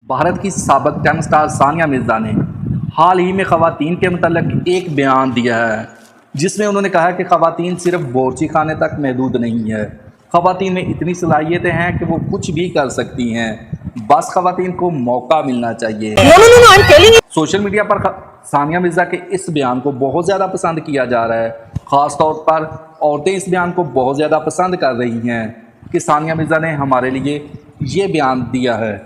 भारत की साबिक tennis star Sania Mirza ने हाल ही में ख़वातीन के मतलब एक बयान दिया है, जिसमें उन्होंने कहा है कि ख़वातीन सिर्फ बावर्ची खाने तक महदूद नहीं है। ख़वातीन में इतनी सलाहियतें हैं कि वो कुछ भी कर सकती हैं, बस ख़वातीन को मौका मिलना चाहिए। सोशल मीडिया पर सानिया मिर्ज़ा के इस बयान को बहुत ज़्यादा पसंद किया जा रहा है। ख़ास तौर पर औरतें इस बयान को बहुत ज़्यादा पसंद कर रही हैं कि सानिया मिर्ज़ा ने हमारे लिए ये बयान दिया है।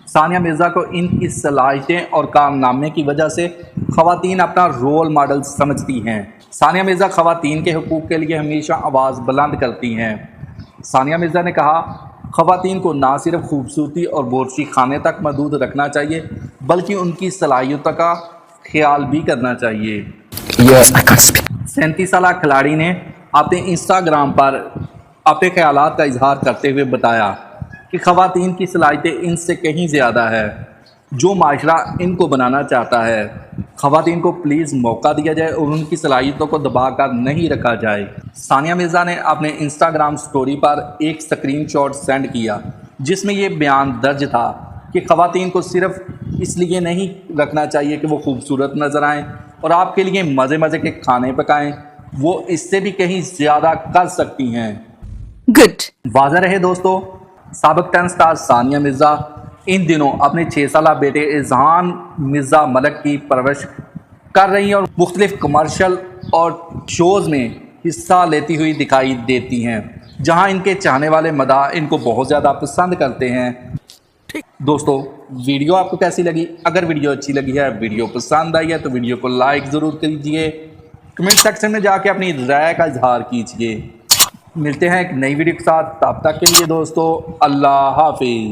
सानिया मिर्ज़ा को इनकी सलाहियतें और कारनामे की वजह से ख़वातीन अपना रोल मॉडल समझती हैं। सानिया मिर्ज़ा ख़वातीन के हुकूक़ के लिए हमेशा आवाज़ बुलंद करती हैं। सानिया मिर्ज़ा ने कहा, ख़वातीन को ना सिर्फ खूबसूरती और बावर्ची खाने तक महदूद रखना चाहिए, बल्कि उनकी सलाहियतों का ख्याल भी करना चाहिए। 37 साल खिलाड़ी ने अपने इंस्टाग्राम पर अपने ख्यालात का इजहार करते हुए बताया कि ख़वातीन की सलाहियतें इनसे कहीं ज़्यादा है, जो माशरा इनको बनाना चाहता है। ख़वातीन को प्लीज़ मौका दिया जाए और उनकी सलाहियतों को दबा कर नहीं रखा जाए। सानिया मिर्ज़ा ने अपने इंस्टाग्राम स्टोरी पर एक स्क्रीनशॉट सेंड किया, जिसमें ये बयान दर्ज था कि ख़वातीन को सिर्फ इसलिए नहीं रखना चाहिए कि वो खूबसूरत नज़र आएँ और आपके लिए मज़े मज़े के खाने पकाएँ, वो इससे भी कहीं ज़्यादा कर सकती हैं। गुड। वाज़ह रहे दोस्तों, साबिक टेनिस स्टार सानिया मिर्ज़ा इन दिनों अपने 6 साला बेटे इज़हान मिर्ज़ा मलिक की परवरिश कर रही हैं और मुख्तलिफ कमर्शियल और शोज़ में हिस्सा लेती हुई दिखाई देती हैं, जहां इनके चाहने वाले मदाह इनको बहुत ज़्यादा पसंद करते हैं। दोस्तों, वीडियो आपको कैसी लगी? अगर वीडियो अच्छी लगी है, वीडियो पसंद आई है तो वीडियो को लाइक ज़रूर कीजिए। कमेंट सेक्शन में जाके अपनी राय का इजहार कीजिए। मिलते हैं एक नई वीडियो के साथ, तब तक के लिए दोस्तों अल्लाह हाफिज़।